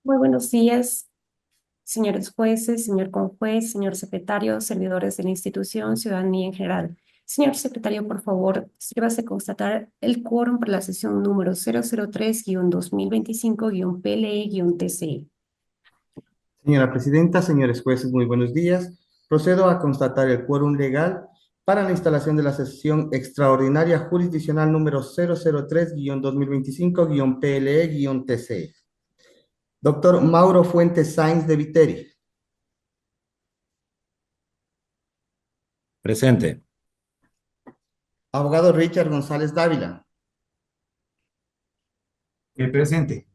Muy buenos días, señores jueces, señor conjuez, señor secretario, servidores de la institución, ciudadanía en general. Señor secretario, por favor, sírvase constatar el quórum para la sesión número 003-2025-PLE-TCE. Señora Presidenta, señores jueces, muy buenos días. Procedo a constatar el quórum legal para la instalación de la sesión extraordinaria jurisdiccional número 003-2025-PLE-TCE. Doctor Mauro Fuentes Sáenz de Viteri. Presente. Abogado Richard González Dávila. Presente.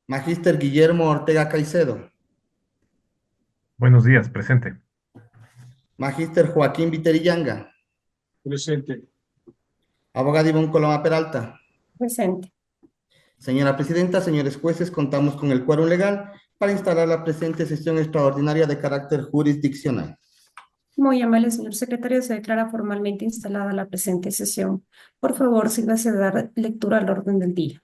Magíster Guillermo Ortega Caicedo. Buenos días, presente. Magíster Joaquín Viteri Yanga. Presente. Abogado Ivonne Coloma Peralta. Presente. Señora Presidenta, señores jueces, contamos con el quórum legal para instalar la presente sesión extraordinaria de carácter jurisdiccional. Muy amable, señor secretario, se declara formalmente instalada la presente sesión. Por favor, sírvase de dar lectura al orden del día.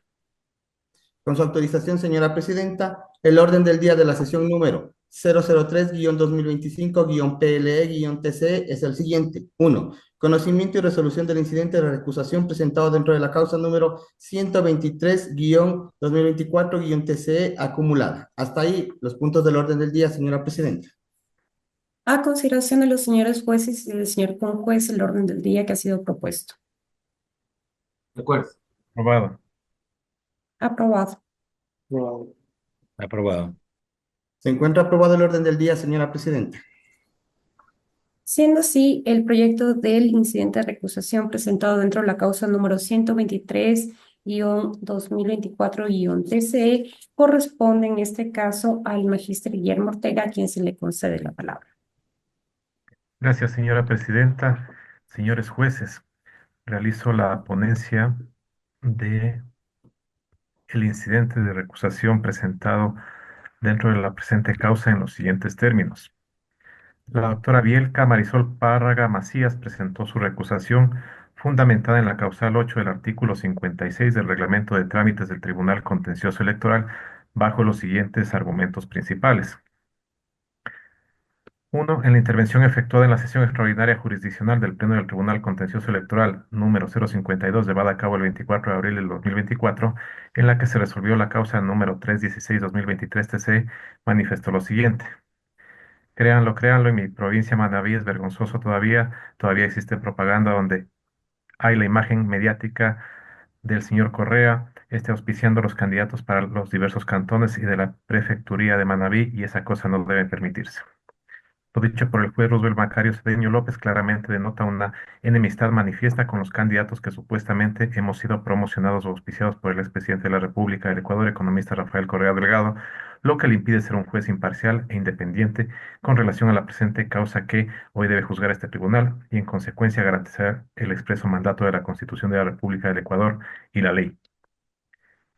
Con su autorización, señora Presidenta, el orden del día de la sesión número 003-2025-PLE-TCE es el siguiente. 1. Conocimiento y resolución del incidente de recusación presentado dentro de la causa número 123-2024-TCE acumulada. Hasta ahí los puntos del orden del día, señora Presidenta. A consideración de los señores jueces y del señor conjuez, el orden del día que ha sido propuesto. De acuerdo. Aprobado. Aprobado. Aprobado. Aprobado. Se encuentra aprobado el orden del día, señora Presidenta. Siendo así, el proyecto del incidente de recusación presentado dentro de la causa número 123-2024-TCE corresponde en este caso al magíster Guillermo Ortega, a quien se le concede la palabra. Gracias, señora presidenta. Señores jueces, realizo la ponencia de el incidente de recusación presentado dentro de la presente causa en los siguientes términos. La doctora Bielka Marisol Párraga Macías presentó su recusación fundamentada en la causal 8 del artículo 56 del Reglamento de Trámites del Tribunal Contencioso Electoral bajo los siguientes argumentos principales. 1. En la intervención efectuada en la sesión extraordinaria jurisdiccional del Pleno del Tribunal Contencioso Electoral número 052, llevada a cabo el 24 de abril del 2024, en la que se resolvió la causa número 316-2023-TC, manifestó lo siguiente. Créanlo, créanlo, en mi provincia Manabí es vergonzoso todavía existe propaganda donde hay la imagen mediática del señor Correa, auspiciando los candidatos para los diversos cantones y de la prefecturía de Manabí, y esa cosa no debe permitirse. Lo dicho por el juez Roosevelt Macario Cedeño López claramente denota una enemistad manifiesta con los candidatos que supuestamente hemos sido promocionados o auspiciados por el expresidente de la República del Ecuador, economista Rafael Correa Delgado, lo que le impide ser un juez imparcial e independiente con relación a la presente causa que hoy debe juzgar este tribunal y en consecuencia garantizar el expreso mandato de la Constitución de la República del Ecuador y la ley.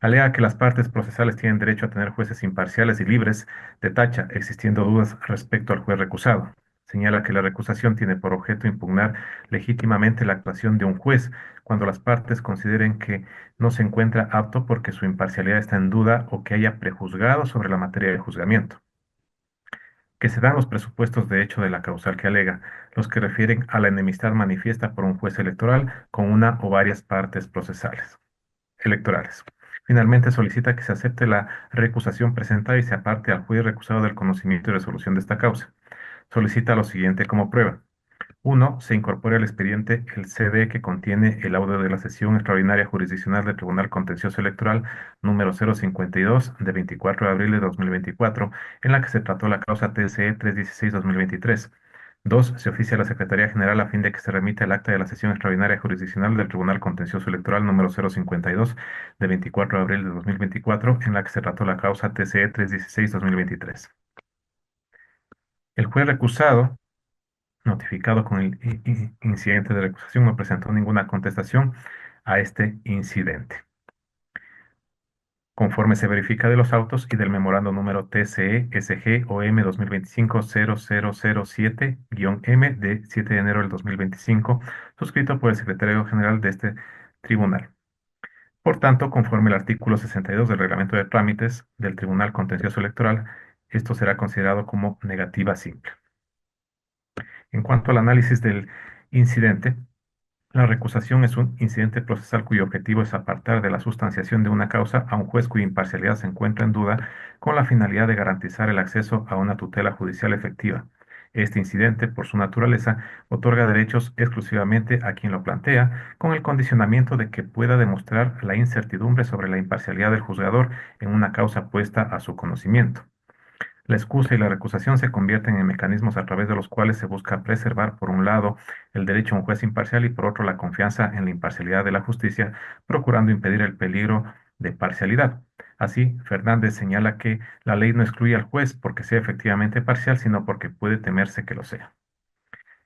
Alega que las partes procesales tienen derecho a tener jueces imparciales y libres de tacha, existiendo dudas respecto al juez recusado. Señala que la recusación tiene por objeto impugnar legítimamente la actuación de un juez cuando las partes consideren que no se encuentra apto porque su imparcialidad está en duda o que haya prejuzgado sobre la materia de juzgamiento. Que se dan los presupuestos de hecho de la causal que alega, los que refieren a la enemistad manifiesta por un juez electoral con una o varias partes procesales electorales. Finalmente, solicita que se acepte la recusación presentada y se aparte al juez recusado del conocimiento y resolución de esta causa. Solicita lo siguiente como prueba. 1. Se incorpore al expediente el CD que contiene el audio de la sesión extraordinaria jurisdiccional del Tribunal Contencioso Electoral número 052 de 24 de abril de 2024, en la que se trató la causa TCE 316-2023. 2. Se oficia a la Secretaría General a fin de que se remita el acta de la sesión extraordinaria jurisdiccional del Tribunal Contencioso Electoral número 052 de 24 de abril de 2024, en la que se trató la causa TCE 316-2023. El juez recusado, notificado con el incidente de recusación, no presentó ninguna contestación a este incidente. Conforme se verifica de los autos y del memorando número TCE SG OM 2025-0007-M de 7 de enero del 2025, suscrito por el secretario general de este tribunal. Por tanto, conforme al artículo 62 del Reglamento de Trámites del Tribunal Contencioso Electoral, esto será considerado como negativa simple. En cuanto al análisis del incidente, la recusación es un incidente procesal cuyo objetivo es apartar de la sustanciación de una causa a un juez cuya imparcialidad se encuentra en duda con la finalidad de garantizar el acceso a una tutela judicial efectiva. Este incidente, por su naturaleza, otorga derechos exclusivamente a quien lo plantea, con el condicionamiento de que pueda demostrar la incertidumbre sobre la imparcialidad del juzgador en una causa puesta a su conocimiento. La excusa y la recusación se convierten en mecanismos a través de los cuales se busca preservar, por un lado, el derecho a un juez imparcial y por otro, la confianza en la imparcialidad de la justicia, procurando impedir el peligro de parcialidad. Así, Fernández señala que la ley no excluye al juez porque sea efectivamente parcial, sino porque puede temerse que lo sea.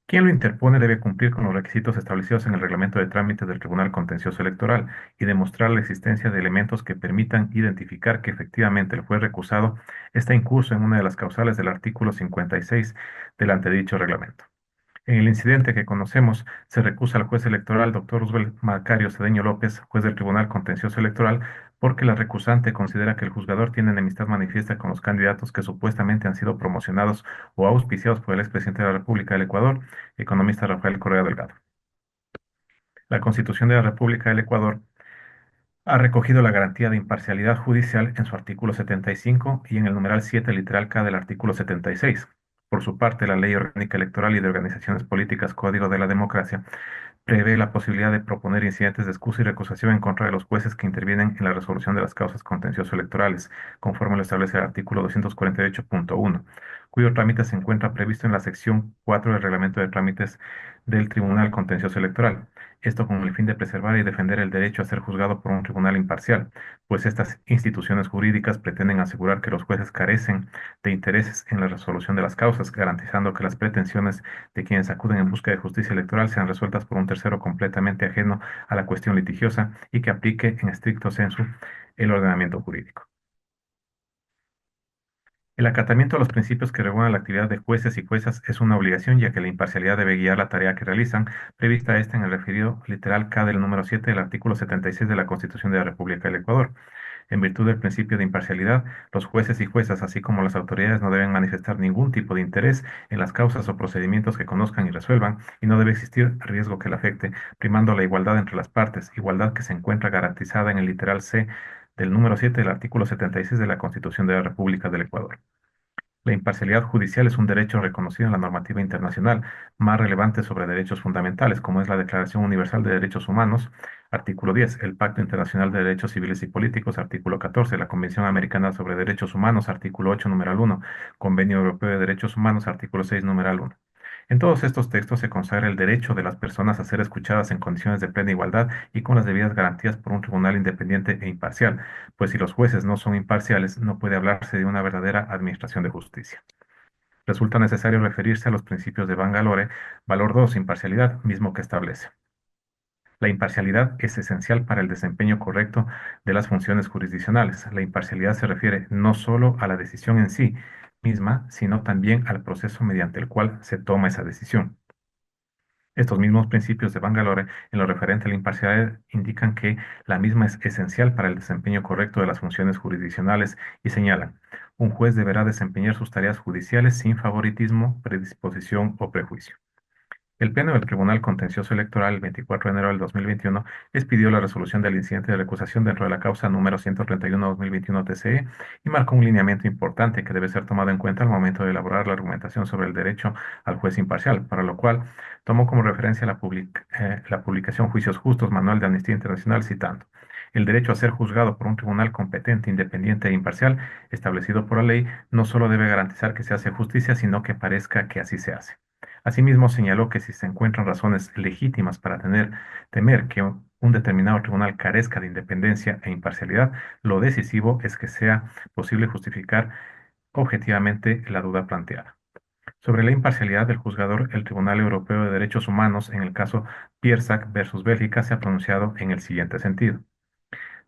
Quien lo interpone debe cumplir con los requisitos establecidos en el Reglamento de Trámites del Tribunal Contencioso Electoral y demostrar la existencia de elementos que permitan identificar que efectivamente el juez recusado está incurso en una de las causales del artículo 56 del antedicho reglamento. En el incidente que conocemos, se recusa al juez electoral doctor Roosevelt Macario Cedeño López, juez del Tribunal Contencioso Electoral, porque la recusante considera que el juzgador tiene enemistad manifiesta con los candidatos que supuestamente han sido promocionados o auspiciados por el expresidente de la República del Ecuador, economista Rafael Correa Delgado. La Constitución de la República del Ecuador ha recogido la garantía de imparcialidad judicial en su artículo 75 y en el numeral 7, literal K del artículo 76. Por su parte, la Ley Orgánica Electoral y de Organizaciones Políticas, Código de la Democracia, prevé la posibilidad de proponer incidentes de excusa y recusación en contra de los jueces que intervienen en la resolución de las causas contencioso-electorales, conforme lo establece el artículo 248.1, cuyo trámite se encuentra previsto en la sección 4 del Reglamento de Trámites del Tribunal Contencioso Electoral. Esto con el fin de preservar y defender el derecho a ser juzgado por un tribunal imparcial, pues estas instituciones jurídicas pretenden asegurar que los jueces carecen de intereses en la resolución de las causas, garantizando que las pretensiones de quienes acuden en busca de justicia electoral sean resueltas por un tercero completamente ajeno a la cuestión litigiosa y que aplique en estricto sensu el ordenamiento jurídico. El acatamiento a los principios que regulan la actividad de jueces y juezas es una obligación, ya que la imparcialidad debe guiar la tarea que realizan, prevista esta en el referido literal K del número 7 del artículo 76 de la Constitución de la República del Ecuador. En virtud del principio de imparcialidad, los jueces y juezas, así como las autoridades, no deben manifestar ningún tipo de interés en las causas o procedimientos que conozcan y resuelvan, y no debe existir riesgo que la afecte, primando la igualdad entre las partes, igualdad que se encuentra garantizada en el literal C del número 7 del artículo 76 de la Constitución de la República del Ecuador. La imparcialidad judicial es un derecho reconocido en la normativa internacional más relevante sobre derechos fundamentales, como es la Declaración Universal de Derechos Humanos, artículo 10, el Pacto Internacional de Derechos Civiles y Políticos, artículo 14, la Convención Americana sobre Derechos Humanos, artículo 8, numeral 1, Convenio Europeo de Derechos Humanos, artículo 6, numeral 1. En todos estos textos se consagra el derecho de las personas a ser escuchadas en condiciones de plena igualdad y con las debidas garantías por un tribunal independiente e imparcial, pues si los jueces no son imparciales, no puede hablarse de una verdadera administración de justicia. Resulta necesario referirse a los principios de Bangalore, valor 2, imparcialidad, mismo que establece. La imparcialidad es esencial para el desempeño correcto de las funciones jurisdiccionales. La imparcialidad se refiere no solo a la decisión en sí misma, sino también al proceso mediante el cual se toma esa decisión. Estos mismos principios de Bangalore, en lo referente a la imparcialidad, indican que la misma es esencial para el desempeño correcto de las funciones jurisdiccionales y señalan: un juez deberá desempeñar sus tareas judiciales sin favoritismo, predisposición o prejuicio. El Pleno del Tribunal Contencioso Electoral, el 24 de enero del 2021, expidió la resolución del incidente de recusación dentro de la causa número 131-2021 TCE y marcó un lineamiento importante que debe ser tomado en cuenta al momento de elaborar la argumentación sobre el derecho al juez imparcial, para lo cual tomó como referencia la publicación Juicios Justos, Manual de Amnistía Internacional, citando: el derecho a ser juzgado por un tribunal competente, independiente e imparcial, establecido por la ley, no solo debe garantizar que se hace justicia, sino que parezca que así se hace. Asimismo, señaló que si se encuentran razones legítimas para temer que un determinado tribunal carezca de independencia e imparcialidad, lo decisivo es que sea posible justificar objetivamente la duda planteada. Sobre la imparcialidad del juzgador, el Tribunal Europeo de Derechos Humanos, en el caso Piersac versus Bélgica, se ha pronunciado en el siguiente sentido: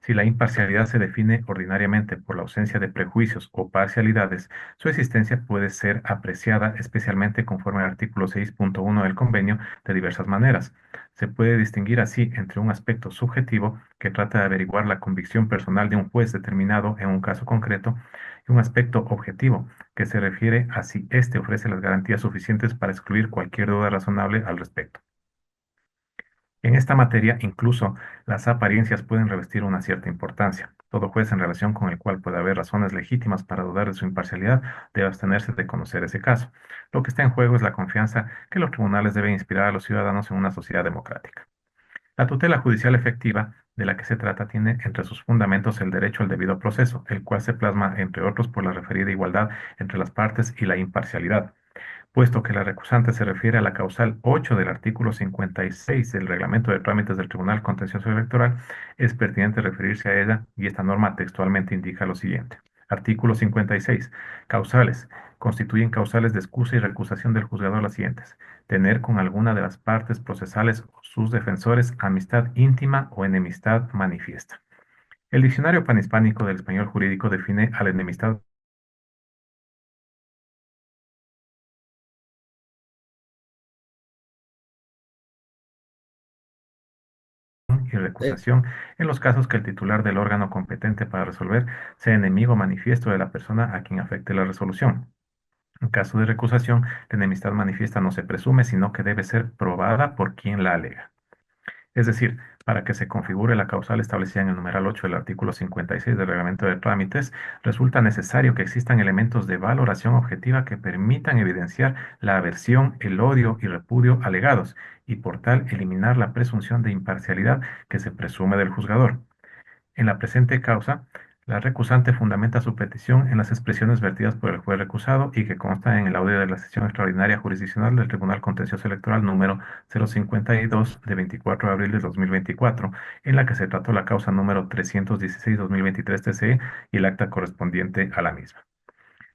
Si la imparcialidad se define ordinariamente por la ausencia de prejuicios o parcialidades, su existencia puede ser apreciada especialmente conforme al artículo 6.1 del convenio de diversas maneras. Se puede distinguir así entre un aspecto subjetivo que trata de averiguar la convicción personal de un juez determinado en un caso concreto y un aspecto objetivo que se refiere a si éste ofrece las garantías suficientes para excluir cualquier duda razonable al respecto. En esta materia, incluso las apariencias pueden revestir una cierta importancia. Todo juez en relación con el cual puede haber razones legítimas para dudar de su imparcialidad debe abstenerse de conocer ese caso. Lo que está en juego es la confianza que los tribunales deben inspirar a los ciudadanos en una sociedad democrática. La tutela judicial efectiva de la que se trata tiene entre sus fundamentos el derecho al debido proceso, el cual se plasma, entre otros, por la referida igualdad entre las partes y la imparcialidad. Puesto que la recusante se refiere a la causal 8 del artículo 56 del Reglamento de Trámites del Tribunal Contencioso Electoral, es pertinente referirse a ella y esta norma textualmente indica lo siguiente. Artículo 56. Causales. Constituyen causales de excusa y recusación del juzgador las siguientes. Tener con alguna de las partes procesales o sus defensores amistad íntima o enemistad manifiesta. El diccionario panhispánico del español jurídico define a la enemistad y Eh, recusación en los casos que el titular del órgano competente para resolver sea enemigo manifiesto de la persona a quien afecte la resolución. En caso de recusación, la enemistad manifiesta no se presume, sino que debe ser probada por quien la alega. Es decir, para que se configure la causal establecida en el numeral 8 del artículo 56 del Reglamento de Trámites, resulta necesario que existan elementos de valoración objetiva que permitan evidenciar la aversión, el odio y repudio alegados, y por tal eliminar la presunción de imparcialidad que se presume del juzgador. En la presente causa, la recusante fundamenta su petición en las expresiones vertidas por el juez recusado y que constan en el audio de la sesión extraordinaria jurisdiccional del Tribunal Contencioso Electoral número 052 de 24 de abril de 2024, en la que se trató la causa número 316-2023 TCE y el acta correspondiente a la misma.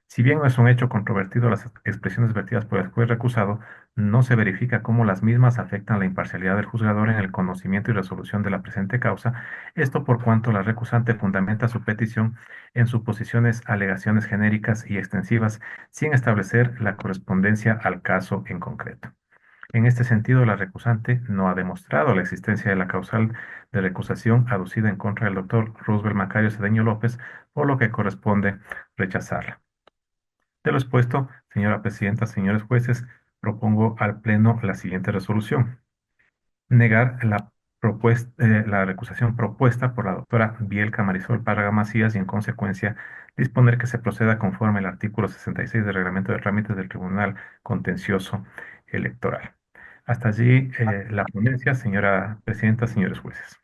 Si bien no es un hecho controvertido las expresiones vertidas por el juez recusado, no se verifica cómo las mismas afectan la imparcialidad del juzgador en el conocimiento y resolución de la presente causa, esto por cuanto la recusante fundamenta su petición en suposiciones, alegaciones genéricas y extensivas, sin establecer la correspondencia al caso en concreto. En este sentido, la recusante no ha demostrado la existencia de la causal de recusación aducida en contra del doctor Roosevelt Macario Cedeño López, por lo que corresponde rechazarla. De lo expuesto, señora presidenta, señores jueces, propongo al Pleno la siguiente resolución. Negar la recusación propuesta por la doctora Bielka Marisol Párraga Macías y, en consecuencia, disponer que se proceda conforme al artículo 66 del Reglamento de Trámites del Tribunal Contencioso Electoral. Hasta allí la ponencia, señora presidenta, señores jueces.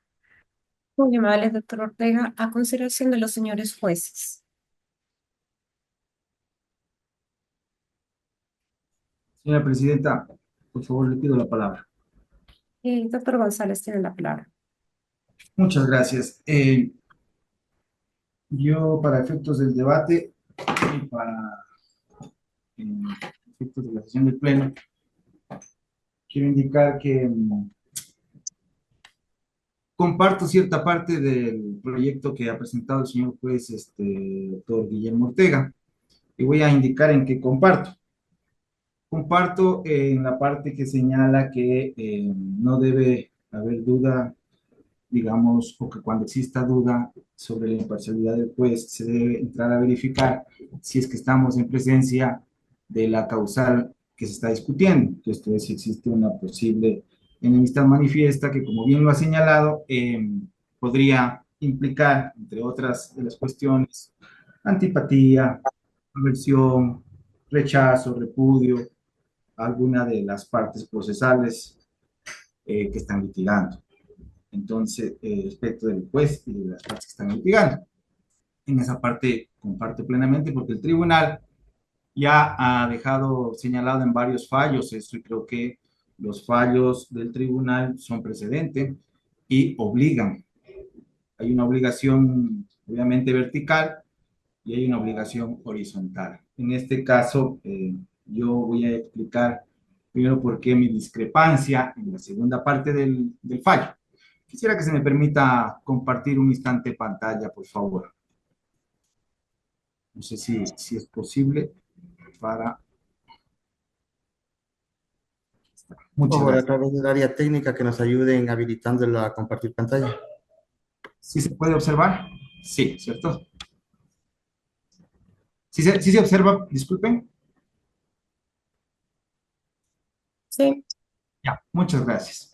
Muy amable, doctor Ortega. A consideración de los señores jueces. Señora presidenta, por favor, le pido la palabra. Doctor González tiene la palabra. Muchas gracias. Yo, para efectos del debate y para efectos de la sesión del Pleno, quiero indicar que comparto cierta parte del proyecto que ha presentado el señor juez, doctor Guillermo Ortega, y voy a indicar en qué comparto. Comparto en la parte que señala que no debe haber duda, digamos, o que cuando exista duda sobre la imparcialidad del juez, se debe entrar a verificar si es que estamos en presencia de la causal que se está discutiendo. Esto es, si existe una posible enemistad manifiesta que, como bien lo ha señalado, podría implicar, entre otras de las cuestiones, antipatía, aversión, rechazo, repudio a alguna de las partes procesales que están litigando. Entonces, respecto del juez y de las partes que están litigando. En esa parte comparto plenamente porque el tribunal ya ha dejado señalado en varios fallos esto, y creo que los fallos del tribunal son precedentes y obligan. Hay una obligación obviamente vertical y hay una obligación horizontal. En este caso, yo voy a explicar primero por qué mi discrepancia en la segunda parte del fallo, Quisiera que se me permita compartir un instante de pantalla, por favor. No sé si es posible para... Por Muchas favor, a gracias. través del área técnica que nos ayuden habilitándola a compartir pantalla. ¿Sí se puede observar? Sí, ¿cierto? ¿Sí se observa? Disculpen. Sí, Ya, muchas gracias.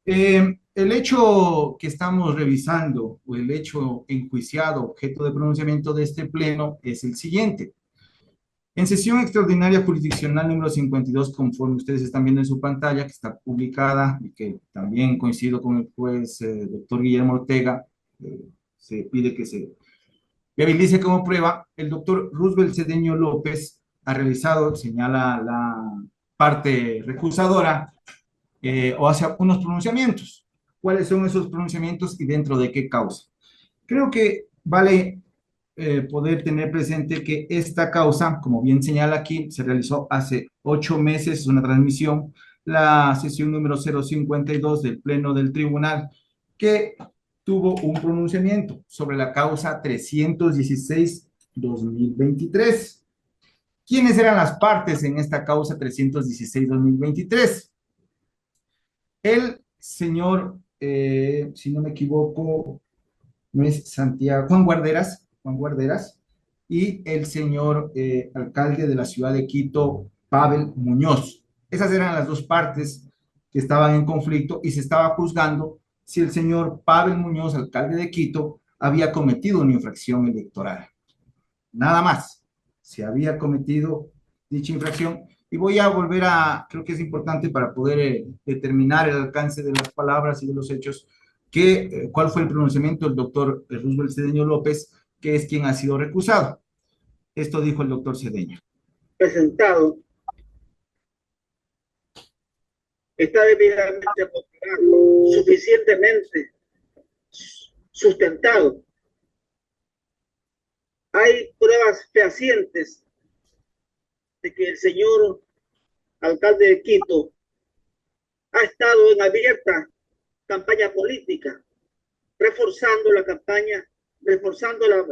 El hecho que estamos revisando o el hecho enjuiciado, objeto de pronunciamiento de este pleno, es el siguiente. En sesión extraordinaria jurisdiccional número 52, conforme ustedes están viendo en su pantalla, que está publicada y que también coincido con el juez doctor Guillermo Ortega, se pide que se viabilice como prueba, el doctor Roosevelt Cedeño López ha realizado, señala la parte recusadora, o hace unos pronunciamientos. ¿Cuáles son esos pronunciamientos y dentro de qué causa? Creo que vale poder tener presente que esta causa, como bien señala aquí, se realizó hace 8 meses, es una transmisión, la sesión número 052 del Pleno del Tribunal, que tuvo un pronunciamiento sobre la causa 316-2023. ¿Quiénes eran las partes en esta causa 316-2023? El señor, si no me equivoco, no es Santiago, Juan Guarderas, y el señor alcalde de la ciudad de Quito, Pavel Muñoz. Esas eran las dos partes que estaban en conflicto y se estaba juzgando si el señor Pavel Muñoz, alcalde de Quito, había cometido una infracción electoral. Nada más, si había cometido dicha infracción. Y voy a volver a, creo que es importante para poder determinar el alcance de las palabras y de los hechos, cuál fue el pronunciamiento del doctor Roosevelt Cedeño López, que es quien ha sido recusado. Esto dijo el doctor Cedeño. Presentado está debidamente motivado, suficientemente sustentado. Hay pruebas fehacientes de que el señor alcalde de Quito ha estado en abierta campaña política, reforzando la campaña, reforzando la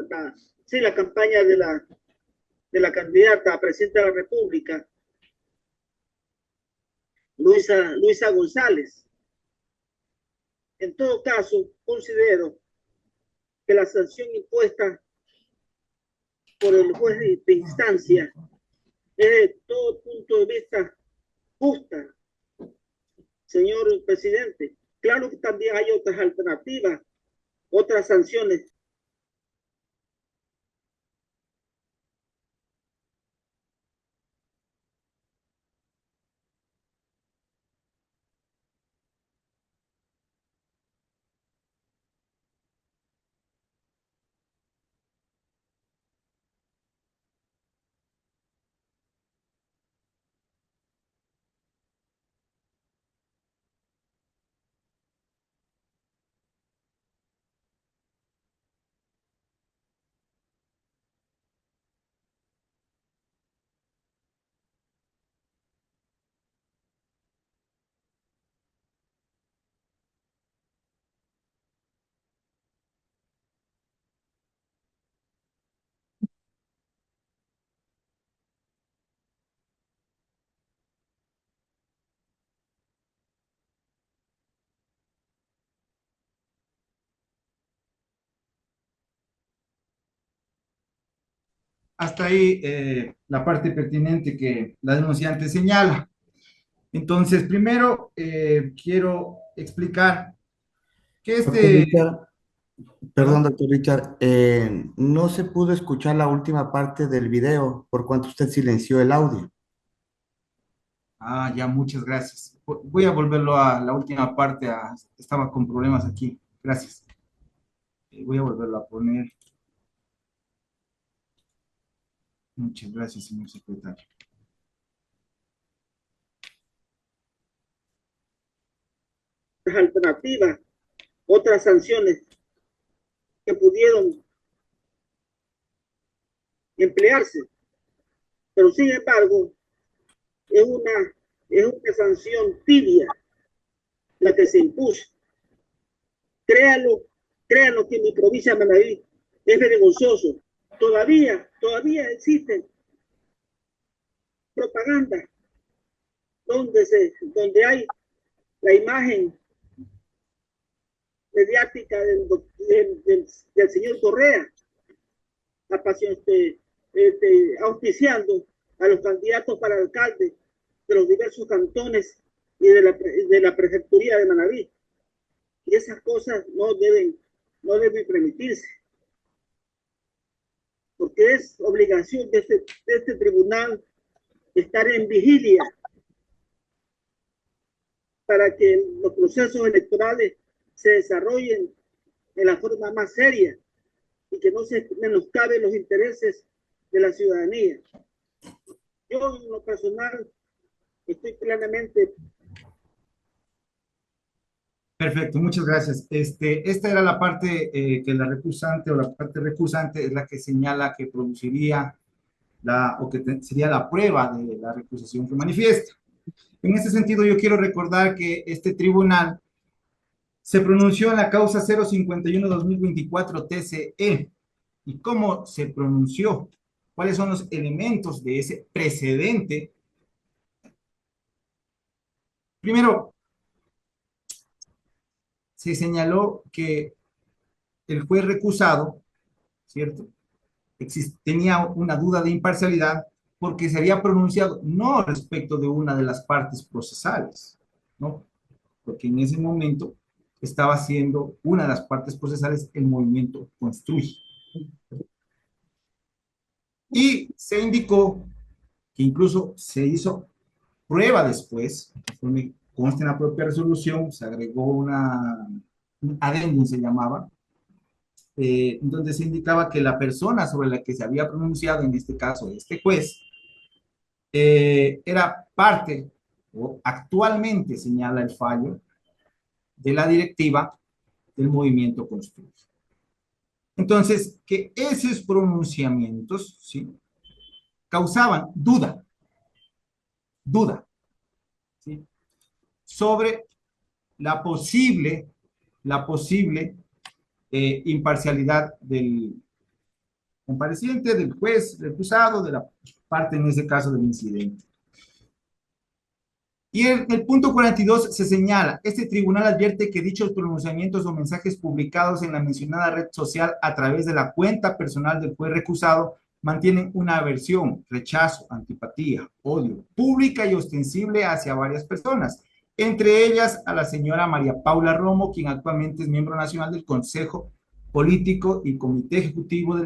campaña de la candidata a presidenta de la República, Luisa González. En todo caso, considero que la sanción impuesta por el juez de instancia es de todo punto de vista justa, señor presidente. Claro que también hay otras alternativas, otras sanciones. Hasta ahí la parte pertinente que la denunciante señala. Entonces, primero quiero explicar que Doctor este, Richard, perdón, perdón, doctor Richard, no se pudo escuchar la última parte del video por cuanto usted silenció el audio. ya, muchas gracias. Voy a volverlo a la última parte, estaba con problemas aquí, gracias. Voy a volverlo a poner. Muchas gracias, señor secretario. Alternativas, otras sanciones que pudieron emplearse, pero sin embargo es una sanción tibia la que se impuso. Créalo, créanlo que en mi provincia de Manabí es vergonzoso. Todavía existen propaganda donde hay la imagen mediática del señor Correa, auspiciando a los candidatos para alcalde de los diversos cantones y de la prefectura de Manabí. Y esas cosas no deben permitirse, porque es obligación de este tribunal estar en vigilia para que los procesos electorales se desarrollen de la forma más seria y que no se menoscaben los intereses de la ciudadanía. Yo, en lo personal, estoy plenamente. Perfecto, muchas gracias. Esta era la parte que la recusante o la parte recusante es la que señala que produciría sería la prueba de la recusación que manifiesta. En este sentido, yo quiero recordar que este tribunal se pronunció en la causa 051-2024 TCE. ¿Y cómo se pronunció? ¿Cuáles son los elementos de ese precedente? Primero, se señaló que el juez recusado, ¿cierto?, tenía una duda de imparcialidad porque se había pronunciado no respecto de una de las partes procesales, ¿no? Porque en ese momento estaba siendo una de las partes procesales el movimiento Construye. Y se indicó que incluso se hizo prueba después, consta en la propia resolución, se agregó un adendum, se llamaba, donde se indicaba que la persona sobre la que se había pronunciado, en este caso este juez, era parte, o actualmente señala el fallo, de la directiva del movimiento Construye. Entonces, que esos pronunciamientos, ¿sí?, causaban duda, ¿sí?, sobre la posible imparcialidad del compareciente, del juez recusado, de la parte, en ese caso, del incidente. Y en el punto 42 se señala, este tribunal advierte que dichos pronunciamientos o mensajes publicados en la mencionada red social a través de la cuenta personal del juez recusado mantienen una aversión, rechazo, antipatía, odio, pública y ostensible hacia varias personas, entre ellas a la señora María Paula Romo, quien actualmente es miembro nacional del Consejo Político y Comité Ejecutivo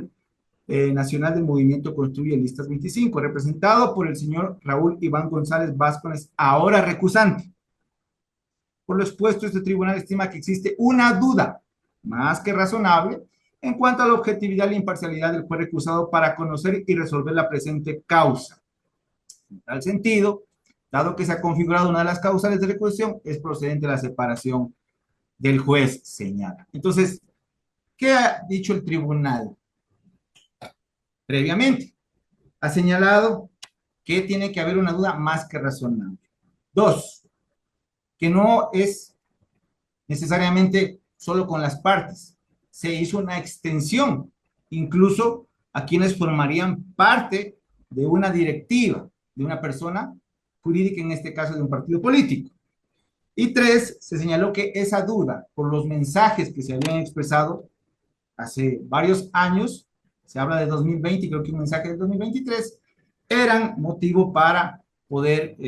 Nacional del Movimiento Construye Listas 25, representado por el señor Raúl Iván González Vázquez, ahora recusante. Por lo expuesto, este tribunal estima que existe una duda más que razonable en cuanto a la objetividad y la imparcialidad del juez recusado para conocer y resolver la presente causa. En tal sentido, dado que se ha configurado una de las causales de recusación, es procedente la separación del juez, señala. Entonces, ¿qué ha dicho el tribunal? Previamente, ha señalado que tiene que haber una duda más que razonable. Dos, que no es necesariamente solo con las partes. Se hizo una extensión, incluso a quienes formarían parte de una directiva, de una persona jurídica, en este caso de un partido político. Y tres, se señaló que esa duda, por los mensajes que se habían expresado hace varios años, se habla de 2020, creo que un mensaje de 2023, eran motivo para poder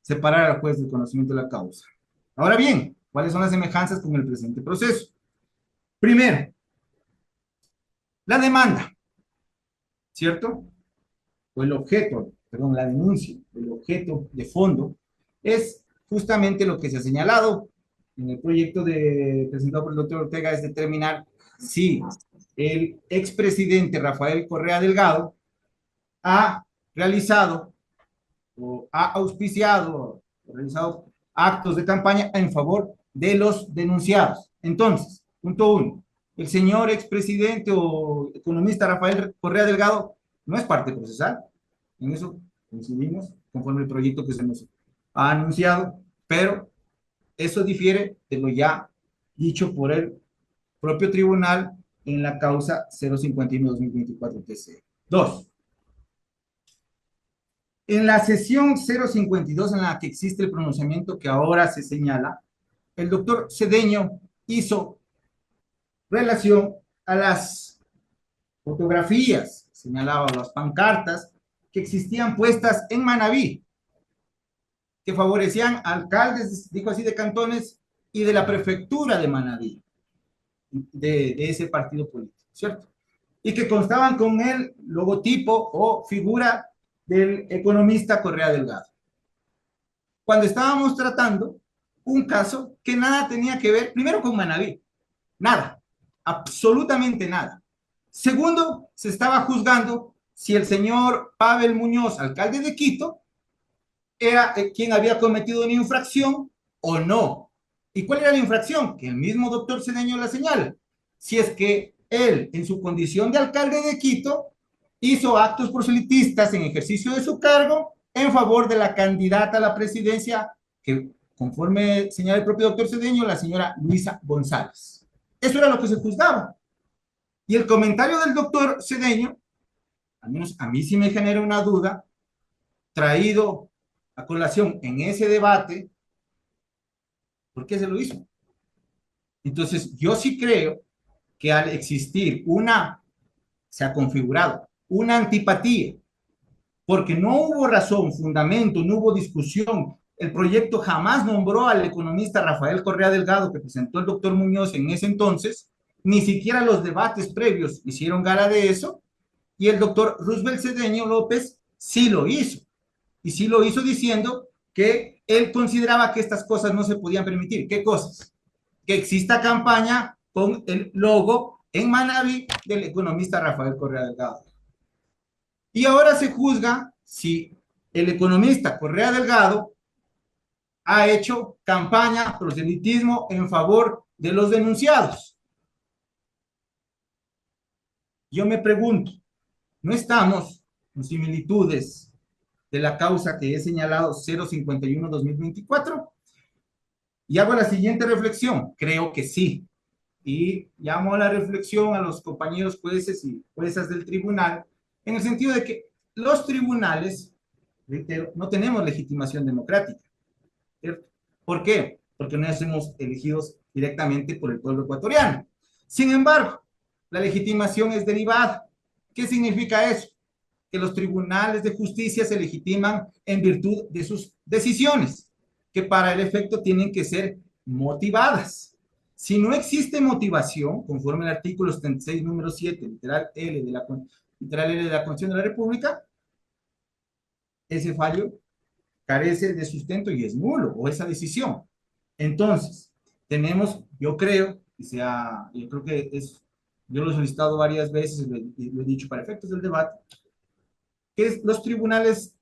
separar al juez del conocimiento de la causa. Ahora bien, ¿cuáles son las semejanzas con el presente proceso? Primero, la demanda, ¿cierto? O el objeto, perdón, la denuncia, el objeto de fondo, es justamente lo que se ha señalado en el proyecto presentado por el doctor Ortega, es determinar si el expresidente Rafael Correa Delgado ha realizado o ha auspiciado o realizado actos de campaña en favor de los denunciados. Entonces, punto uno, el señor expresidente o economista Rafael Correa Delgado no es parte procesal. En eso coincidimos conforme el proyecto que se nos ha anunciado, pero eso difiere de lo ya dicho por el propio tribunal en la causa 051-2024 TC. 2. En la sesión 052 en la que existe el pronunciamiento que ahora se señala, el doctor Cedeño hizo relación a las fotografías, señalaba las pancartas que existían puestas en Manabí, que favorecían alcaldes, dijo así, de cantones y de la prefectura de Manabí, de ese partido político, ¿cierto? Y que constaban con el logotipo o figura del economista Correa Delgado. Cuando estábamos tratando un caso que nada tenía que ver, primero con Manabí, nada, absolutamente nada. Segundo, se estaba juzgando si el señor Pavel Muñoz, alcalde de Quito, era quien había cometido una infracción o no. ¿Y cuál era la infracción? Que el mismo doctor Cedeño la señala. Si es que él, en su condición de alcalde de Quito, hizo actos proselitistas en ejercicio de su cargo en favor de la candidata a la presidencia que, conforme señala el propio doctor Cedeño, la señora Luisa González. Eso era lo que se juzgaba. Y el comentario del doctor Cedeño, al menos a mí sí me genera una duda, traído a colación en ese debate, ¿por qué se lo hizo? Entonces, yo sí creo que al existir se ha configurado una antipatía, porque no hubo razón, fundamento, no hubo discusión. El proyecto jamás nombró al economista Rafael Correa Delgado, que presentó el doctor Muñoz en ese entonces, ni siquiera los debates previos hicieron gala de eso, y el doctor Roosevelt Cedeño López sí lo hizo, y sí lo hizo diciendo que él consideraba que estas cosas no se podían permitir. ¿Qué cosas? Que exista campaña con el logo en Manabí del economista Rafael Correa Delgado. Y ahora se juzga si el economista Correa Delgado ha hecho campaña, proselitismo en favor de los denunciados. Yo me pregunto, ¿no estamos con similitudes de la causa que he señalado 051-2024? Y hago la siguiente reflexión, creo que sí. Y llamo a la reflexión a los compañeros jueces y juezas del tribunal, en el sentido de que los tribunales, reitero, no tenemos legitimación democrática, ¿cierto? ¿Por qué? Porque no somos elegidos directamente por el pueblo ecuatoriano. Sin embargo, la legitimación es derivada. ¿Qué significa eso? Que los tribunales de justicia se legitiman en virtud de sus decisiones, que para el efecto tienen que ser motivadas. Si no existe motivación, conforme al artículo 76, número 7, literal L de la Constitución de la República, ese fallo carece de sustento y es nulo, o esa decisión. Entonces, tenemos, yo creo que yo lo he solicitado varias veces, lo he dicho para efectos del debate, que los tribunales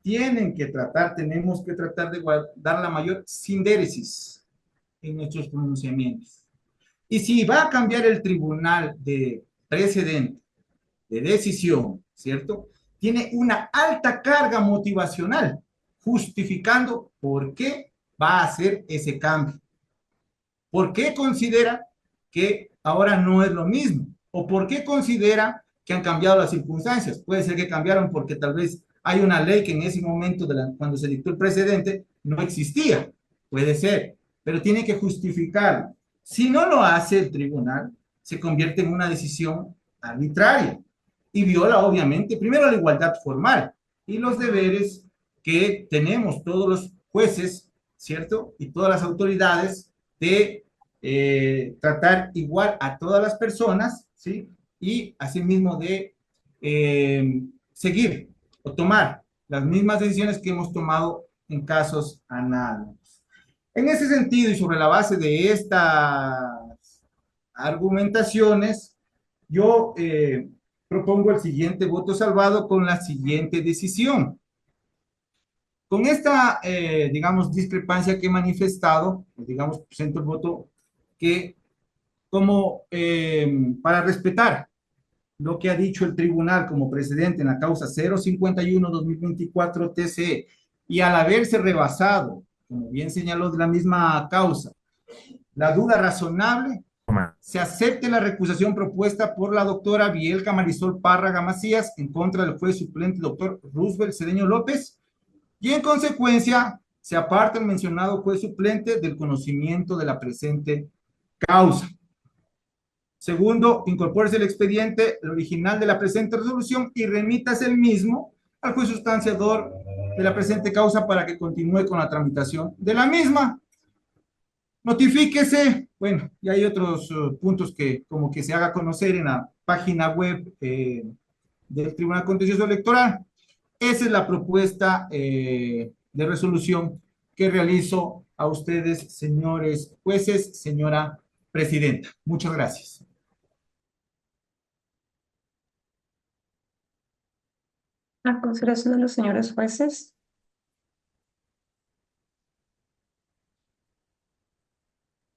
tenemos que tratar de dar la mayor sindéresis en nuestros pronunciamientos. Y si va a cambiar el tribunal de precedente, de decisión, ¿cierto? Tiene una alta carga motivacional, justificando por qué va a hacer ese cambio. ¿Por qué considera que ahora no es lo mismo? ¿O por qué considera que han cambiado las circunstancias? Puede ser que cambiaron porque tal vez hay una ley que en ese momento, cuando se dictó el precedente, no existía. Puede ser, pero tiene que justificarlo. Si no lo hace el tribunal, se convierte en una decisión arbitraria y viola, obviamente, primero la igualdad formal y los deberes que tenemos todos los jueces, ¿cierto? Y todas las autoridades de tratar igual a todas las personas, ¿sí? Y asimismo de seguir o tomar las mismas decisiones que hemos tomado en casos análogos. En ese sentido y sobre la base de estas argumentaciones, yo propongo el siguiente voto salvado con la siguiente decisión. Con esta, digamos, discrepancia que he manifestado, digamos, presento el voto que, como para respetar lo que ha dicho el tribunal como precedente en la causa 051-2024 TCE, y al haberse rebasado, como bien señaló de la misma causa, la duda razonable, se acepte la recusación propuesta por la doctora Bielka Marisol Párraga Macías en contra del juez suplente doctor Roosevelt Cedeño López y en consecuencia se aparte el mencionado juez suplente del conocimiento de la presente causa. Segundo, incorpórese el expediente, el original de la presente resolución y remítase el mismo al juez sustanciador de la presente causa para que continúe con la tramitación de la misma. Notifíquese, bueno, y hay otros puntos que como que se haga conocer en la página web del Tribunal Contencioso Electoral. Esa es la propuesta de resolución que realizo a ustedes, señores jueces, señora presidenta. Muchas gracias. A consideración de los señores jueces.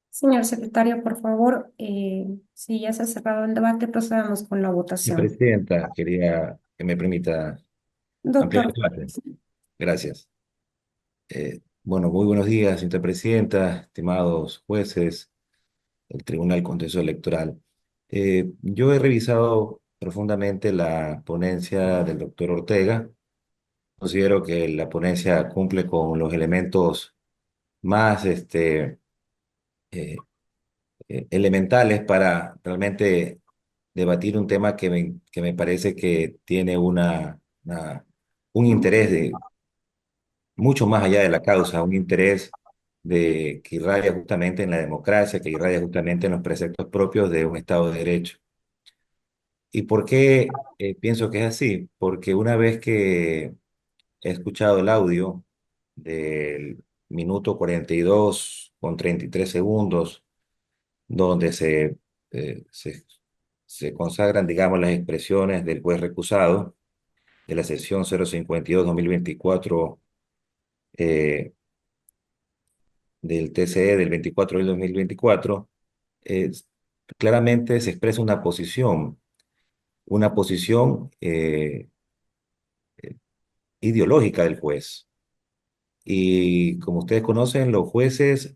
Señor secretario, por favor, si ya se ha cerrado el debate, procedamos con la Sí, votación. Presidenta, quería que me permita ampliar Doctor, el debate. Gracias. Bueno, muy buenos días, señora presidenta, estimados jueces del Tribunal Contencioso Electoral. Yo he revisado profundamente la ponencia del doctor Ortega. Considero que la ponencia cumple con los elementos más elementales para realmente debatir un tema que me parece que tiene un interés mucho más allá de la causa, un interés que irradia justamente en la democracia, que irradia justamente en los preceptos propios de un Estado de Derecho. ¿Y por qué pienso que es así? Porque una vez que he escuchado el audio del minuto 42 con 33 segundos, donde se consagran, digamos, las expresiones del juez recusado de la sesión 052-2024 del TCE del 24 del 2024, eh, claramente se expresa una posición ideológica del juez. Y como ustedes conocen, los jueces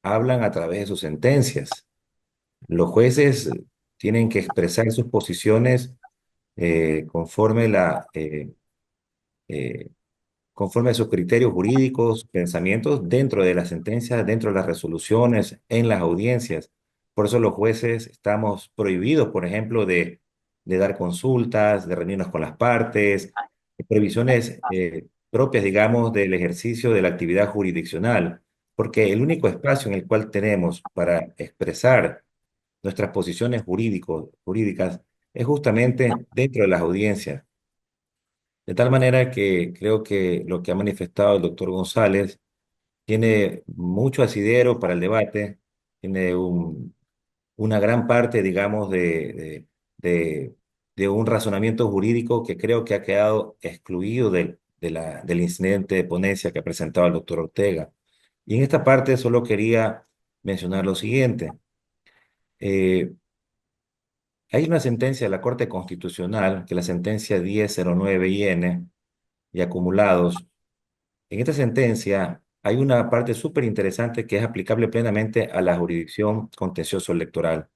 hablan a través de sus sentencias. Los jueces tienen que expresar sus posiciones conforme eh, conforme a sus criterios jurídicos, pensamientos dentro de las sentencias, dentro de las resoluciones, en las audiencias. Por eso los jueces estamos prohibidos, por ejemplo, de dar consultas, de reunirnos con las partes, previsiones propias, digamos, del ejercicio de la actividad jurisdiccional, porque el único espacio en el cual tenemos para expresar nuestras posiciones jurídicas es justamente dentro de las audiencias. De tal manera que creo que lo que ha manifestado el doctor González tiene mucho asidero para el debate, tiene una gran parte, digamos, de, de un razonamiento jurídico que creo que ha quedado excluido del incidente de ponencia que ha presentado el doctor Ortega. Y en esta parte solo quería mencionar lo siguiente. Eh, Hay una sentencia de la Corte Constitucional, que es la sentencia 1009-IN, y acumulados. En esta sentencia hay una parte súper interesante que es aplicable plenamente a la jurisdicción contencioso electoral.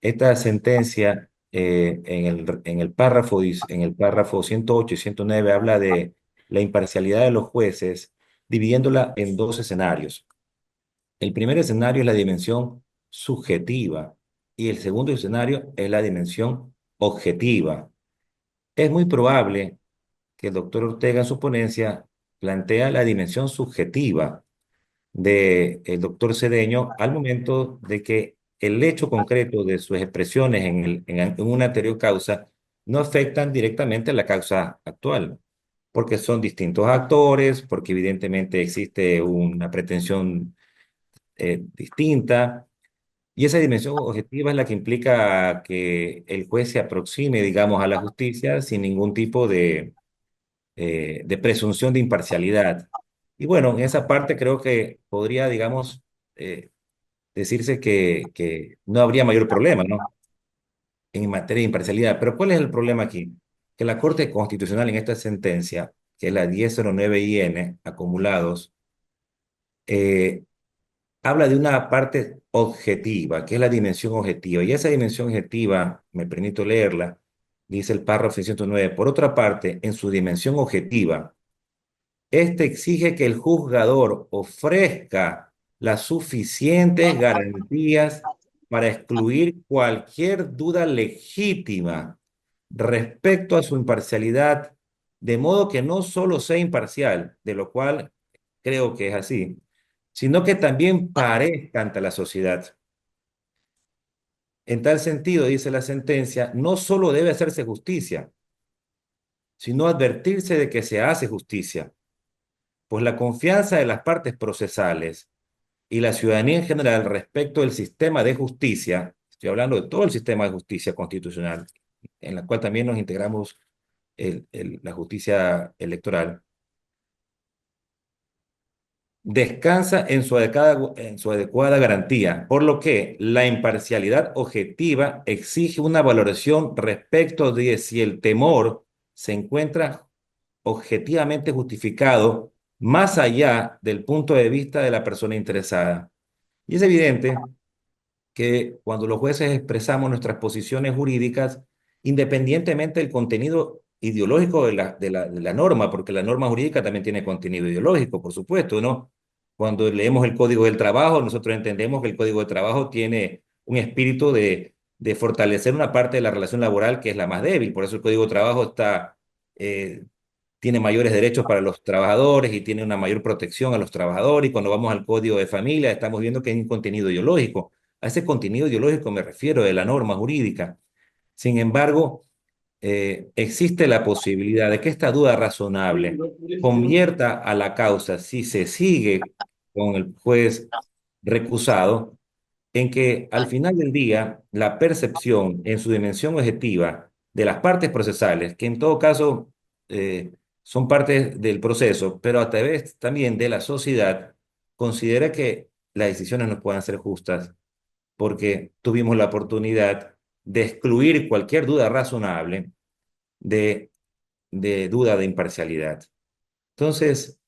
Esta sentencia, en el párrafo 108 y 109, habla de la imparcialidad de los jueces, dividiéndola en dos escenarios. El primer escenario es la dimensión subjetiva y el segundo escenario es la dimensión objetiva. Es muy probable que el doctor Ortega en su ponencia plantea la dimensión subjetiva del doctor Cedeño al momento de que el hecho concreto de sus expresiones en una anterior causa no afectan directamente a la causa actual, porque son distintos actores, porque evidentemente existe una pretensión distinta. Y esa dimensión objetiva es la que implica que el juez se aproxime, digamos, a la justicia sin ningún tipo de presunción de imparcialidad. Y bueno, en esa parte creo que podría, digamos, decirse que no habría mayor problema, ¿no? En materia de imparcialidad. Pero ¿cuál es el problema aquí? Que la Corte Constitucional en esta sentencia, que es la 1009-IN, acumulados, eh, habla de una parte objetiva, que es la dimensión objetiva. Y esa dimensión objetiva, me permito leerla, dice el párrafo 609. Por otra parte, en su dimensión objetiva, este exige que el juzgador ofrezca las suficientes garantías para excluir cualquier duda legítima respecto a su imparcialidad, de modo que no solo sea imparcial, de lo cual creo que es así, sino que también parezca ante la sociedad. En tal sentido, dice la sentencia, no solo debe hacerse justicia, sino advertirse de que se hace justicia, pues la confianza de las partes procesales y la ciudadanía en general respecto del sistema de justicia, estoy hablando de todo el sistema de justicia constitucional, en la cual también nos integramos la justicia electoral, descansa en su adecuada garantía, por lo que la imparcialidad objetiva exige una valoración respecto de si el temor se encuentra objetivamente justificado más allá del punto de vista de la persona interesada. Y es evidente que cuando los jueces expresamos nuestras posiciones jurídicas, independientemente del contenido ideológico de la norma, porque la norma jurídica también tiene contenido ideológico, por supuesto, ¿no? Cuando leemos el Código del Trabajo, nosotros entendemos que el Código de Trabajo tiene un espíritu de fortalecer una parte de la relación laboral que es la más débil. Por eso el Código de Trabajo eh, tiene mayores derechos para los trabajadores y tiene una mayor protección a los trabajadores. Y cuando vamos al Código de Familia, estamos viendo que hay un contenido ideológico. A ese contenido ideológico me refiero de la norma jurídica. Sin embargo, existe la posibilidad de que esta duda razonable convierta a la causa, si se sigue con el juez recusado, en que al final del día la percepción en su dimensión objetiva de las partes procesales, que en todo caso son partes del proceso, pero a través también de la sociedad, considera que las decisiones no puedan ser justas porque tuvimos la oportunidad de excluir cualquier duda razonable de, de duda de imparcialidad. Entonces,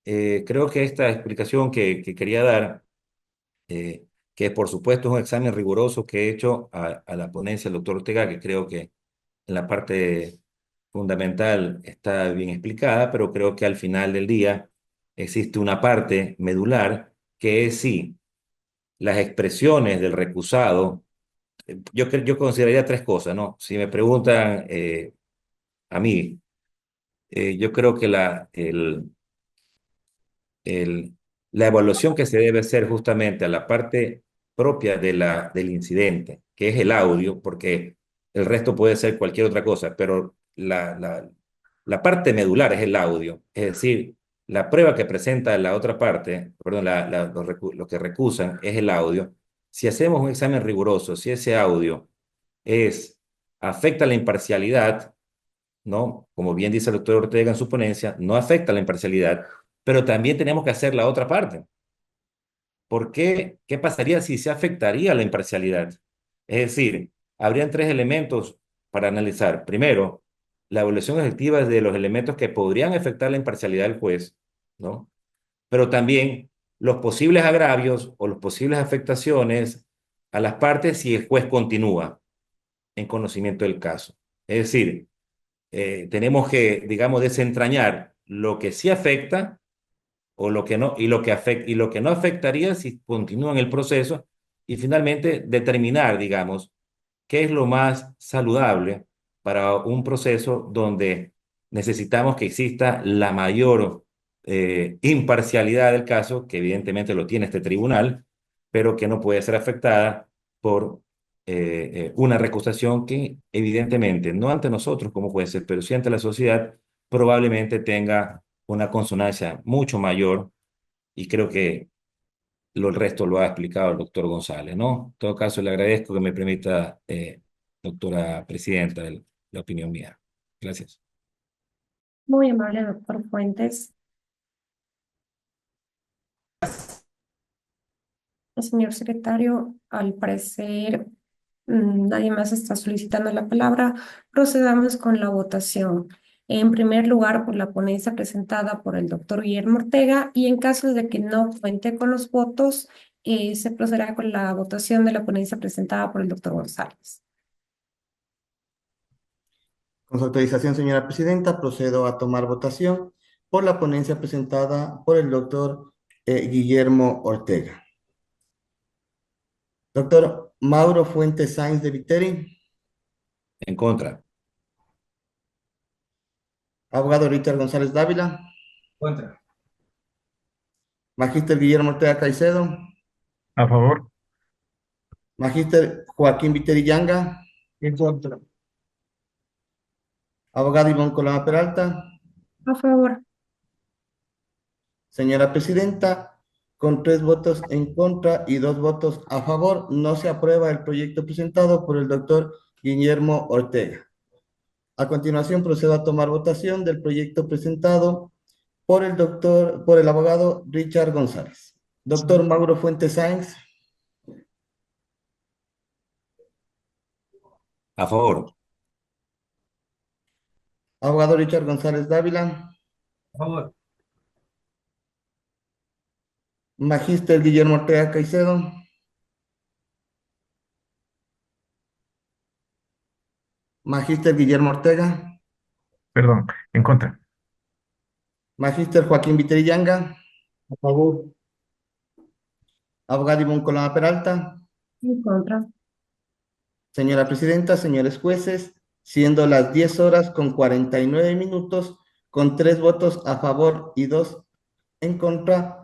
creo que esta explicación que quería dar, eh, que por supuesto es un examen riguroso que he hecho a la ponencia del doctor Ortega, que creo que en la parte fundamental está bien explicada, pero creo que al final del día existe una parte medular que es si las expresiones del recusado, yo consideraría tres cosas, ¿no? Si me preguntan a mí, yo creo que el, la evaluación que se debe hacer justamente a la parte propia del incidente, que es el audio, porque el resto puede ser cualquier otra cosa, pero la parte medular es el audio, es decir, la prueba que presenta la otra parte, perdón, lo que recusan es el audio. Si hacemos un examen riguroso, si ese audio afecta la imparcialidad, ¿no? Como bien dice el doctor Ortega en su ponencia, no afecta la imparcialidad, pero también tenemos que hacer la otra parte. ¿Por qué? ¿Qué pasaría si se afectaría la imparcialidad? Es decir, habrían tres elementos para analizar. Primero, la evaluación objetiva de los elementos que podrían afectar la imparcialidad del juez, ¿no? Pero también los posibles agravios o las posibles afectaciones a las partes si el juez continúa en conocimiento del caso. Es decir, tenemos que, digamos, desentrañar lo que sí afecta o lo que no, y lo que no afectaría si continúa en el proceso, y finalmente determinar, digamos, qué es lo más saludable para un proceso donde necesitamos que exista la mayor imparcialidad del caso, que evidentemente lo tiene este tribunal, pero que no puede ser afectada por una recusación que evidentemente, no ante nosotros como jueces, pero sí ante la sociedad, probablemente tenga una consonancia mucho mayor, y creo que el resto lo ha explicado el doctor González, ¿no? En todo caso, le agradezco que me permita, doctora presidenta, la opinión mía. Gracias. Muy amable, doctor Fuentes. Señor secretario, al parecer nadie más está solicitando la palabra. Procedamos con la votación. En primer lugar, por la ponencia presentada por el doctor Guillermo Ortega y en caso de que no cuente con los votos, Se procederá con la votación de la ponencia presentada por el doctor González. Con su autorización, señora presidenta, procedo a tomar votación por la ponencia presentada por el doctor Guillermo Ortega. Doctor Mauro Fuentes Sáenz de Viteri. En contra. Abogado Richard González Dávila. Contra. Magíster Guillermo Ortega Caicedo. A favor. Magíster Joaquín Viteri Yanga. En contra. Abogado Ivonne Coloma Peralta. A favor. Señora presidenta, con 3 votos en contra y 2 votos a favor, no se aprueba el proyecto presentado por el doctor Guillermo Ortega. A continuación, procedo a tomar votación del proyecto presentado por el abogado Richard González. Doctor Mauro Fuentes Sáenz. A favor. Abogado Richard González Dávila. A favor. Magíster Guillermo Ortega Caicedo. Magíster Guillermo Ortega. Perdón, en contra. Magíster Joaquín Viteri Yanga. A favor. Abogado Ivonne Coloma Peralta. En contra. Señora presidenta, señores jueces, siendo las 10 horas con 49 minutos, con 3 votos a favor y 2 en contra,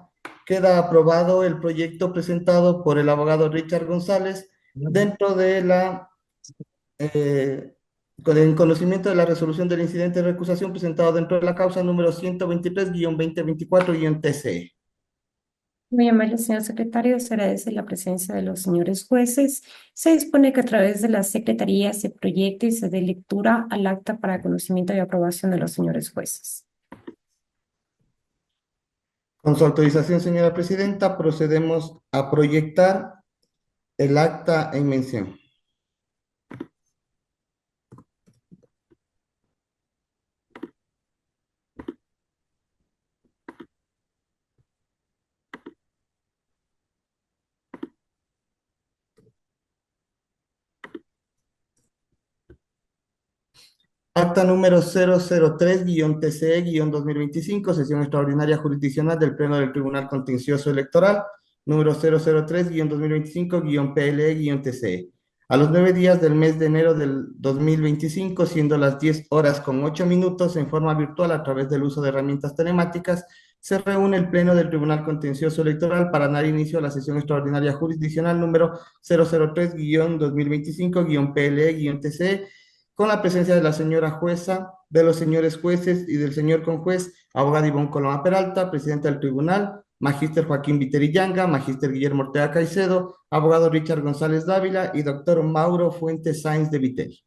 queda aprobado el proyecto presentado por el abogado Richard González dentro de con el conocimiento de la resolución del incidente de recusación presentado dentro de la causa número 123-2024-TCE. Muy amable, señor secretario, se agradece la presencia de los señores jueces. Se dispone que a través de la Secretaría se proyecte y se dé lectura al acta para conocimiento y aprobación de los señores jueces. Con su autorización, señora presidenta, procedemos a proyectar el acta en mención. Acta número 003-TCE-2025, sesión extraordinaria jurisdiccional del Pleno del Tribunal Contencioso Electoral, número 003-2025-PLE-TCE. A los 9 días del mes de enero del 2025, siendo las 10 horas con 8 minutos, en forma virtual a través del uso de herramientas telemáticas, se reúne el Pleno del Tribunal Contencioso Electoral para dar inicio a la sesión extraordinaria jurisdiccional número 003-2025-PLE-TCE, con la presencia de la señora jueza, de los señores jueces y del señor conjuez, abogado Ivonne Coloma Peralta, presidente del tribunal, magíster Joaquín Viteri Yanga, magíster Guillermo Ortega Caicedo, abogado Richard González Dávila y doctor Mauro Fuentes Sáenz de Viteri.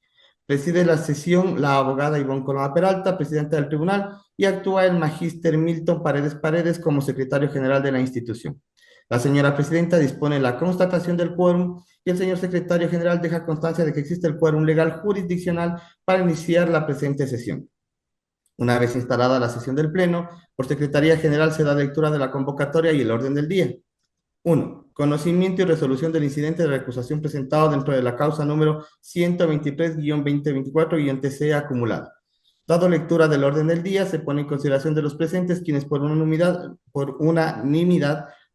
Preside la sesión la abogada Ivonne Coloma Peralta, presidenta del tribunal, y actúa el magíster Milton Paredes Paredes como secretario general de la institución. La señora presidenta dispone la constatación del quórum y el señor secretario general deja constancia de que existe el quórum legal jurisdiccional para iniciar la presente sesión. Una vez instalada la sesión del Pleno, por Secretaría General se da lectura de la convocatoria y el orden del día. 1. Conocimiento y resolución del incidente de recusación presentado dentro de la causa número 123-2024-TCE acumulada. Dado lectura del orden del día, se pone en consideración de los presentes quienes por unanimidad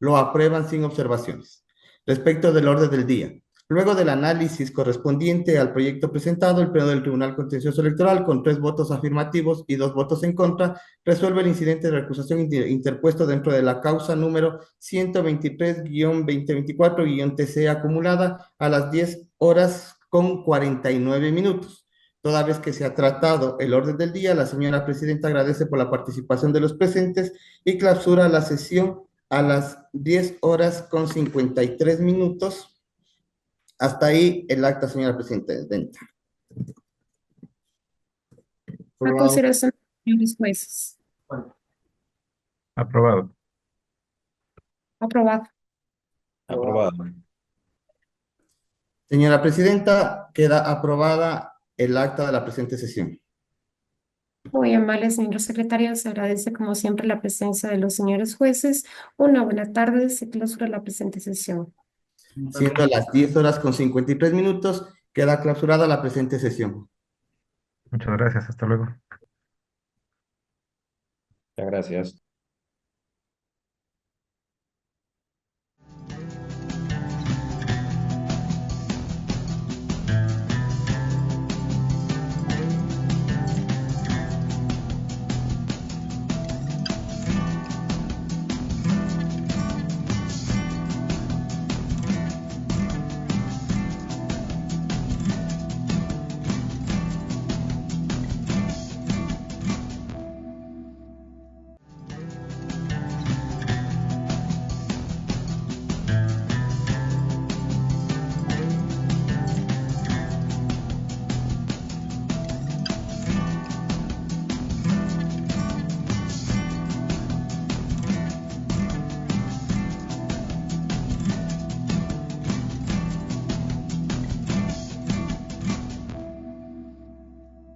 lo aprueban sin observaciones. Respecto del orden del día, luego del análisis correspondiente al proyecto presentado, el Pleno del Tribunal Contencioso Electoral, con 3 votos afirmativos y 2 votos en contra, resuelve el incidente de recusación interpuesto dentro de la causa número 123-2024-TCE acumulada a las 10 horas con 49 minutos. Toda vez que se ha tratado el orden del día, la señora presidenta agradece por la participación de los presentes y clausura la sesión a las 10 horas con 53 minutos. Hasta ahí el acta, señora presidenta. A consideración de los señores jueces. Aprobado. Aprobado. Aprobado. Señora presidenta, queda aprobada el acta de la presente sesión. Muy amable, señor secretario. Se agradece como siempre la presencia de los señores jueces. Una buena tarde. Se clausura la presente sesión. Siendo las 10:53, queda clausurada la presente sesión. Muchas gracias, hasta luego. Muchas gracias.